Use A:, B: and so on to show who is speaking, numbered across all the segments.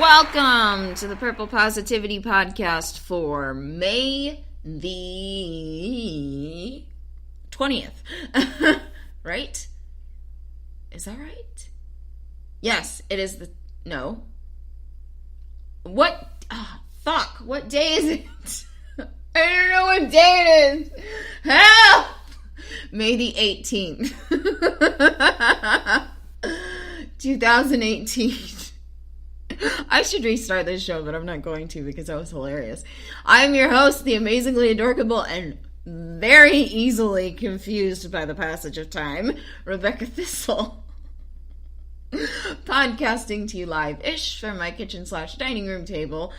A: Welcome to the Purple Positivity Podcast for May the 20th. Right? Is that right? Yes, it is the... No. What? Oh, fuck. What day is it? I don't know what day it is. Help! May the 18th. 2018. I should restart this show, but I'm not going to because that was hilarious. I'm your host, the amazingly adorable and very easily confused by the passage of time, Rebecca Thistle. Podcasting to you live-ish from my kitchen/dining room table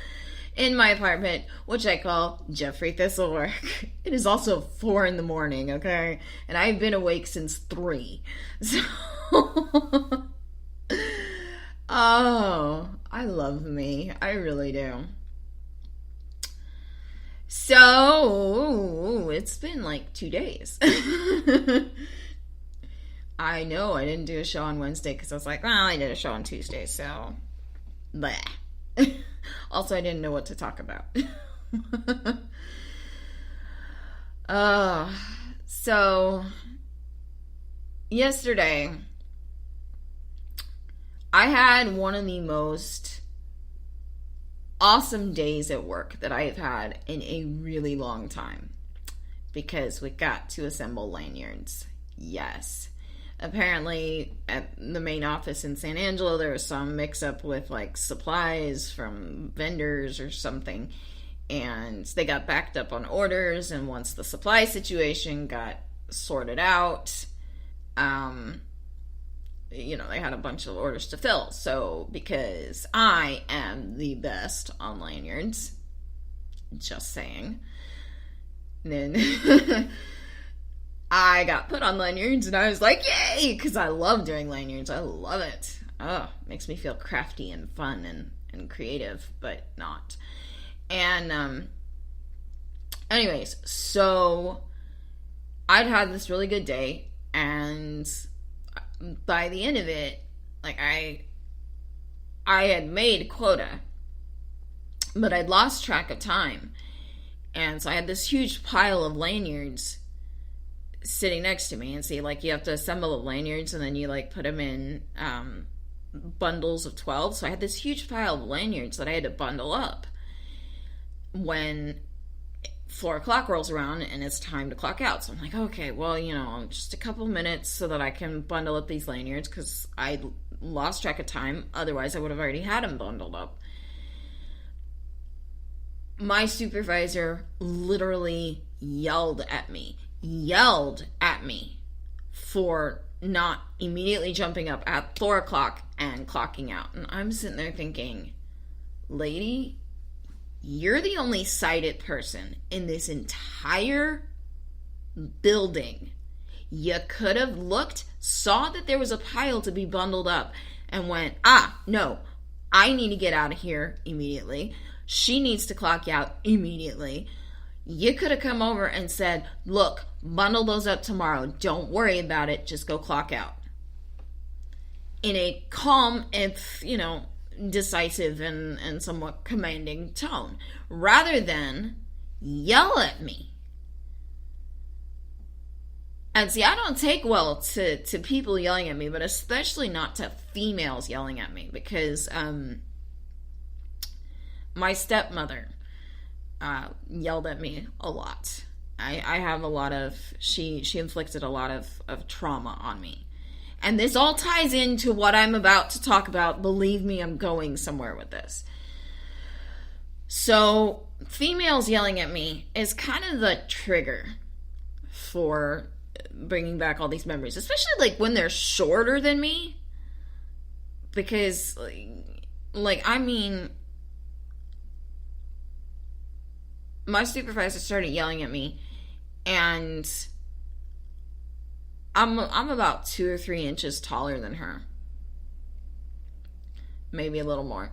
A: in my apartment, which I call Jeffrey Thistlework. It is also 4 a.m, okay? And I've been awake since 3. So... Oh, I love me. I really do. So, it's been like 2 days. I know I didn't do a show on Wednesday because I was like, well, I did a show on Tuesday, so... Bleh. Also, I didn't know what to talk about. So, yesterday... I had one of the most awesome days at work that I have had in a really long time because we got to assemble lanyards. Yes. Apparently, at the main office in San Angelo, there was some mix-up with, like, supplies from vendors or something, and they got backed up on orders, and once the supply situation got sorted out, you know, they had a bunch of orders to fill. So, because I am the best on lanyards, just saying, then I got put on lanyards and I was like, yay! Because I love doing lanyards. I love it. Oh, it makes me feel crafty and fun and creative, but not. And, anyways, so I'd had this really good day, and by the end of it, like, I had made quota, but I'd lost track of time. And so I had this huge pile of lanyards sitting next to me. And see, like, you have to assemble the lanyards and then you, like, put them in bundles of 12. So I had this huge pile of lanyards that I had to bundle up when 4 o'clock rolls around and it's time to clock out. So I'm like, okay, well, you know, just a couple minutes so that I can bundle up these lanyards because I lost track of time. Otherwise, I would have already had them bundled up. My supervisor literally yelled at me for not immediately jumping up at 4 o'clock and clocking out. And I'm sitting there thinking, lady, you're the only sighted person in this entire building. You could have looked, saw that there was a pile to be bundled up, and went, no, I need to get out of here immediately. She needs to clock out immediately. You could have come over and said, look, bundle those up tomorrow. Don't worry about it. Just go clock out. In a calm, if, you know, decisive and somewhat commanding tone, rather than yell at me. And see, I don't take well to people yelling at me, but especially not to females yelling at me, because my stepmother yelled at me a lot. I have a lot of, she inflicted a lot of trauma on me. And this all ties into what I'm about to talk about. Believe me, I'm going somewhere with this. So, females yelling at me is kind of the trigger for bringing back all these memories. Especially, like, when they're shorter than me. Because, I mean, my supervisor started yelling at me, and I'm about 2 or 3 inches taller than her. Maybe a little more.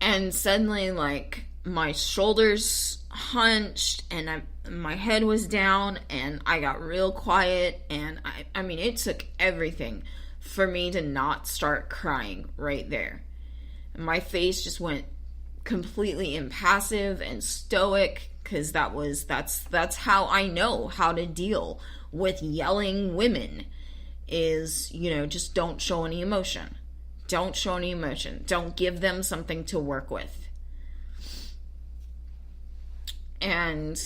A: And suddenly, like, my shoulders hunched, and my head was down, and I got real quiet, and I mean, it took everything for me to not start crying right there. And my face just went completely impassive and stoic, because that's how I know how to deal with yelling women, is, just don't show any emotion. Don't show any emotion. Don't give them something to work with. And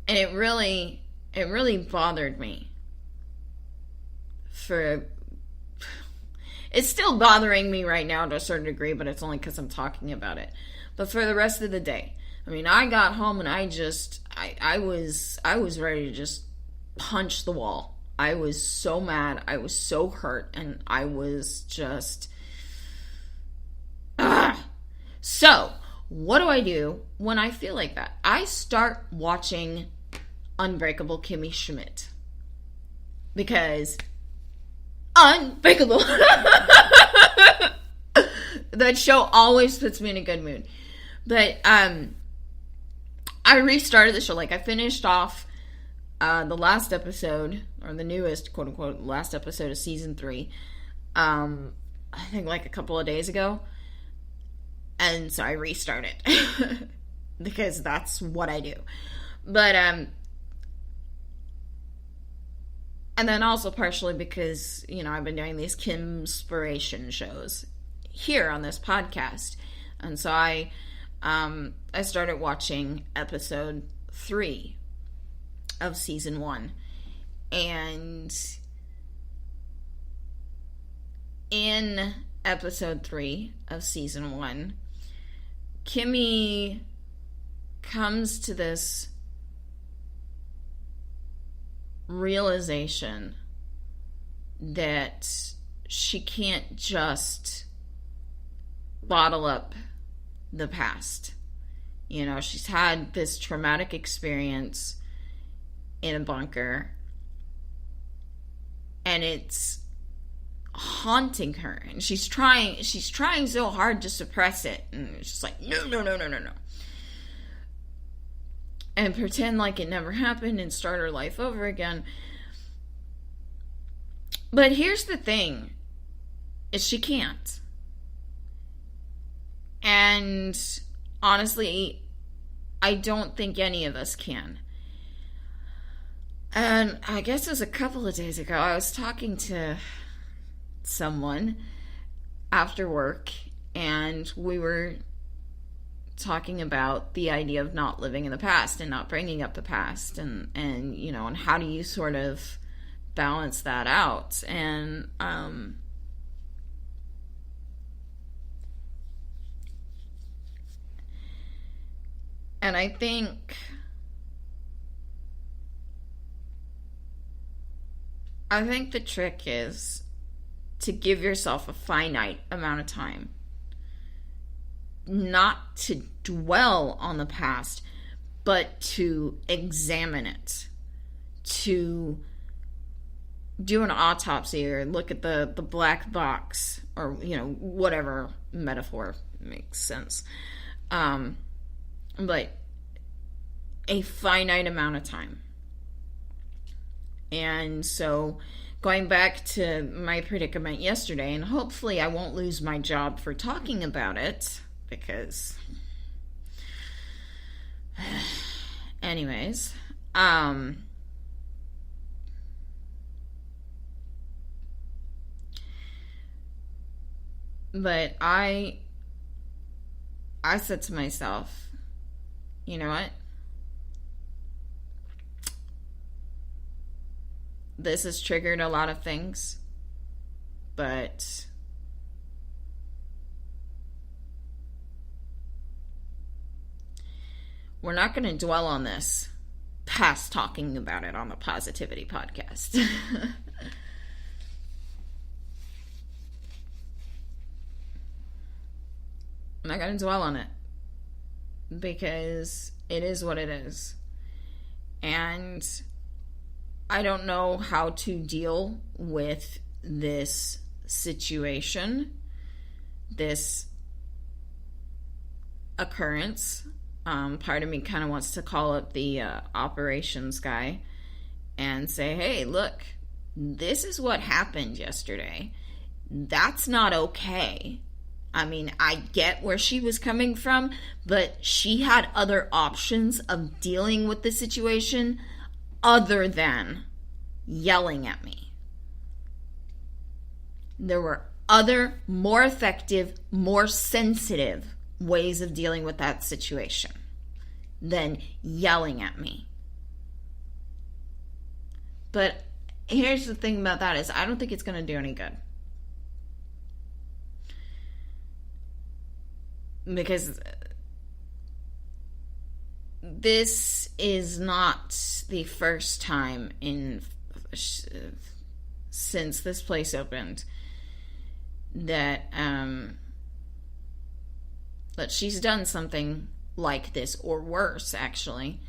A: it really bothered me. It's still bothering me right now to a certain degree, but it's only because I'm talking about it. But for the rest of the day, I mean, I got home and I was ready to just punch the wall. I was so mad. I was so hurt, and I was just... So, what do I do when I feel like that? I start watching Unbreakable Kimmy Schmidt. Because... Unbreakable! That show always puts me in a good mood. But, I restarted the show. Like, I finished off the last episode, or the newest, quote-unquote, last episode of season 3, I think like a couple of days ago. And so I restarted. Because that's what I do. But, and then also partially because, I've been doing these Kim-spiration shows here on this podcast. And so I started watching episode 3 of season 1. And in episode 3 of season 1, Kimmy comes to this realization that she can't just bottle up the past. She's had this traumatic experience in a bunker, and it's haunting her, and she's trying so hard to suppress it, and it's just like, no, and pretend like it never happened and start her life over again. But here's the thing, is she can't. And honestly, I don't think any of us can. And I guess it was a couple of days ago, I was talking to someone after work, and we were talking about the idea of not living in the past and not bringing up the past, and and how do you sort of balance that out. And I think the trick is to give yourself a finite amount of time. Not to dwell on the past, but to examine it. To do an autopsy or look at the black box, or, whatever metaphor makes sense. But a finite amount of time. And so, going back to my predicament yesterday, and hopefully I won't lose my job for talking about it, because anyways, But I said to myself, you know what? This has triggered a lot of things, but we're not going to dwell on this past talking about it on the Positivity Podcast. I'm not going to dwell on it because it is what it is. And I don't know how to deal with this situation, this occurrence. Part of me kind of wants to call up the operations guy and say, hey, look, this is what happened yesterday. That's not okay. I mean, I get where she was coming from, but she had other options of dealing with the situation other than yelling at me. There were other, more effective, more sensitive ways of dealing with that situation than yelling at me. But here's the thing about that is I don't think it's going to do any good. Because this is not the first time since this place opened that she's done something like this, or worse, actually.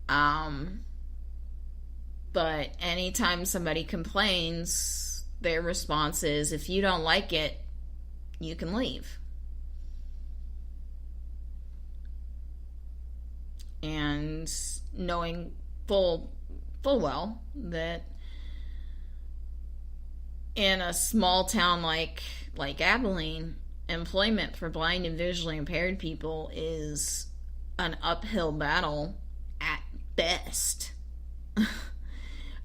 A: But anytime somebody complains, their response is, if you don't like it, you can leave. And knowing full well that in a small town like Abilene, employment for blind and visually impaired people is an uphill battle at best.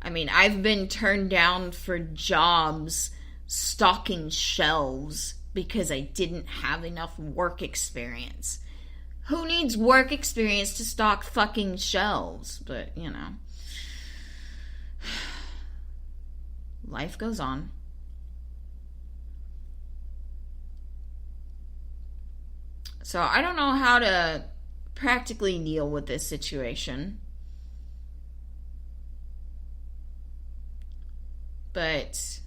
A: I mean, I've been turned down for jobs stocking shelves because I didn't have enough work experience. Who needs work experience to stock fucking shelves? But, you know, life goes on. So I don't know how to practically deal with this situation. But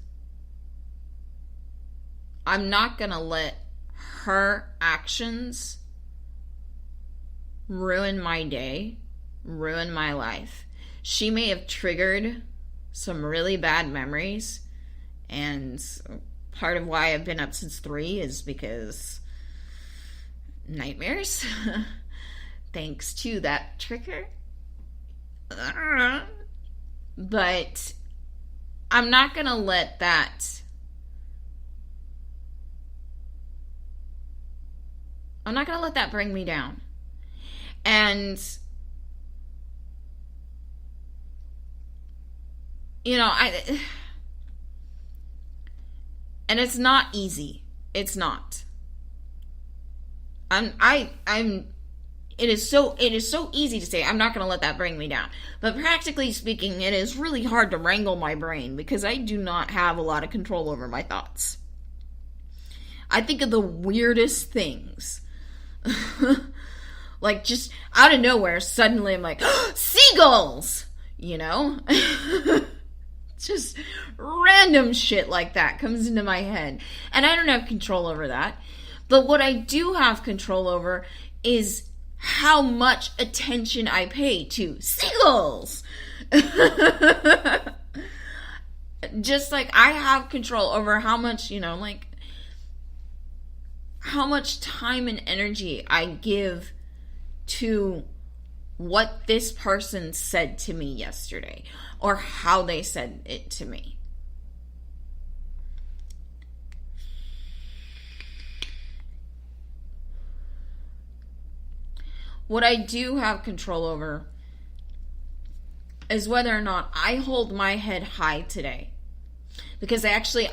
A: I'm not going to let her actions ruin my day, ruin my life. She may have triggered some really bad memories, and part of why I've been up since 3 is because nightmares. Thanks to that trigger. But I'm not gonna let that bring me down. And, you know, and it's not easy. It's not. It is so easy to say, I'm not going to let that bring me down. But practically speaking, it is really hard to wrangle my brain because I do not have a lot of control over my thoughts. I think of the weirdest things. Like, just out of nowhere, suddenly I'm like, seagulls! You know? Just random shit like that comes into my head. And I don't have control over that. But what I do have control over is how much attention I pay to seagulls. Just like I have control over how much, you know, like, how much time and energy I give to what this person said to me yesterday, or how they said it to me. What I do have control over is whether or not I hold my head high today. Because actually,